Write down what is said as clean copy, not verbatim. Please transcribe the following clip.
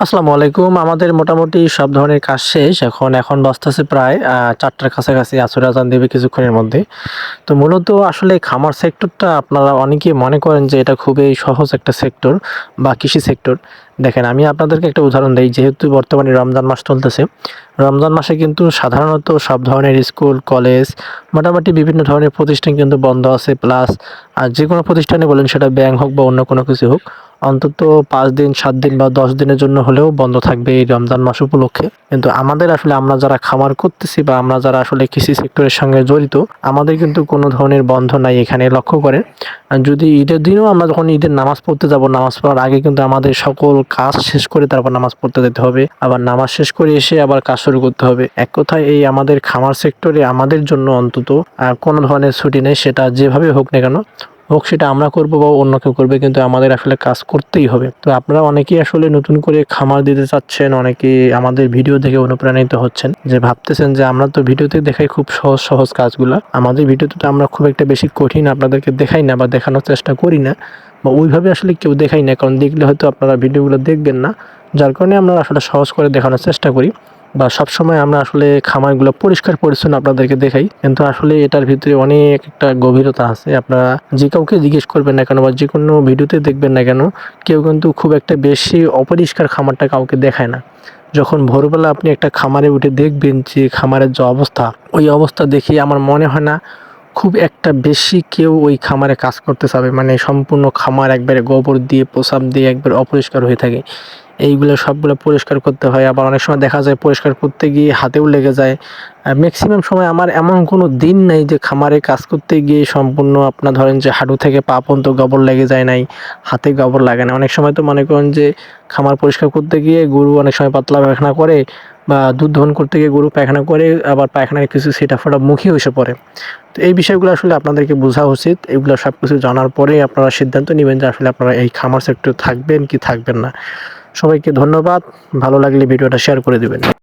আসসালামু আলাইকুম। আমাদের মোটামুটি সব ধরনের কাজ শেষ। এখন বাজতেছে প্রায় ৪ টার কাছাকাছি, আসরের আজান দেবে কিছুক্ষণের মধ্যে। তো মূলত আসলে খামার সেক্টরটা আপনারা অনেকেই মনে করেন যে এটা খুবই সহজ একটা সেক্টর বা কৃষি সেক্টর। দেখেন, আমি আপনাদেরকে একটা উদাহরণ দেই। যেহেতু বর্তমানে রমজান মাস চলতেছে। রমজান মাসে কিন্তু সাধারণত সব ধরনের স্কুল, কলেজ, মোটামুটি বিভিন্ন ধরনের প্রতিষ্ঠান কিন্তু বন্ধ আছে। প্লাস যেকোনো প্রতিষ্ঠানে বলেন, সেটা ব্যাংক হোক বা অন্য কোনো কিছু হোক, অন্তত ৫ দিন, ৭ দিন বা ১০ দিনের জন্য হলেও বন্ধ থাকবে এই রমজান মাস উপলক্ষে। কিন্তু আমাদের আসলে আমরা যারা খামার করতেছি বা আমরা যারা আসলে কৃষি সেক্টরের সঙ্গে জড়িত, আমাদের কিন্তু কোনো ধরনের বন্ধ নাই এখানে, লক্ষ্য করেন। যদি ঈদের দিনেও আমরা যখন ঈদের নামাজ পড়তে যাব, নামাজ পড়ার আগে কিন্তু আমাদের সকল কাজ শেষ করে তারপর নামাজ পড়তে যেতে হবে। আবার নামাজ শেষ করে এসে আবার কাজ শুরু করতে হবে। এক কথায় এই আমাদের খামার সেক্টরে আমাদের জন্য অন্তত কোনো ধরনের ছুটি নেই। সেটা যেভাবে হোক না কেন, হোক সেটা আমরা করব বা অন্য কেউ করবে, কিন্তু আমাদের আসলে কাজ করতেই হবে। তো আপনারা অনেকেই আসলে নতুন করে খামার দিতে চাচ্ছেন, অনেকেই আমাদের ভিডিও দেখে অনুপ্রাণিত হচ্ছেন, যে ভাবতেছেন যে আমরা তো ভিডিওতে দেখাই খুব সহজ সহজ কাজগুলা, আমাদের ভিডিওতে তো আমরা খুব একটা বেশি কঠিন আপনাদেরকে দেখাই না বা দেখানোর চেষ্টা করি না, বা ওইভাবে আসলে কেউ দেখাই না, কারণ দেখলে হয়তো আপনারা ভিডিওগুলো দেখবেন না। যার কারণে আমরা আসলে সহজ করে দেখানোর চেষ্টা করি, বা সবসময় আমরা আসলে খামারগুলো পরিষ্কার পরিচ্ছন্ন আপনাদেরকে দেখাই। কিন্তু আসলে এটার ভিতরে অনেক একটা গভীরতা আছে। আপনারা যে কাউকে জিজ্ঞেস করবেন না কেন বা যেকোনো ভিডিওতে দেখবেন না কেন, কেউ কিন্তু খুব একটা বেশি অপরিষ্কার খামারটা কাউকে দেখায় না। যখন ভোরবেলা আপনি একটা খামারে উঠে দেখবেন যে খামারের যে অবস্থা, ওই অবস্থা দেখে আমার মনে হয় না খুব একটা বেশি কেউ ওই খামারে কাজ করতে চাবে। মানে সম্পূর্ণ খামার একবারে গোবর দিয়ে, প্রসাব দিয়ে একবারে অপরিষ্কার হয়ে থাকে। এইগুলো সবগুলো পরিষ্কার করতে হয়। আবার অনেক সময় দেখা যায় পরিষ্কার করতে গিয়ে হাতেও লেগে যায়। ম্যাক্সিমাম সময় আমার এমন কোনো দিন নাই যে খামারে কাজ করতে গিয়ে সম্পূর্ণ আপনার ধরেন যে হাঁটু থেকে পা পর্যন্ত গোবর লেগে যায় নাই, হাতে গোবর লাগে না। অনেক সময় তো মনে করেন যে খামার পরিষ্কার করতে গিয়ে গরু অনেক সময় পাতলা পায়খানা করে, বা দুধ দহন করতে গিয়ে গরু পায়খানা করে, আবার পায়খানার কিছু ছিটাফোঁটা মুখেও এসে পড়ে। তো এই বিষয়গুলো আসলে আপনাদেরকে বোঝা উচিত। এগুলো সবকিছু জানার পরেই আপনারা সিদ্ধান্ত নিবেন যে আসলে আপনারা এই খামার সেক্টরে থাকবেন কি থাকবেন না। সবাইকে ধন্যবাদ। ভালো লাগলে ভিডিওটা শেয়ার করে দিবেন।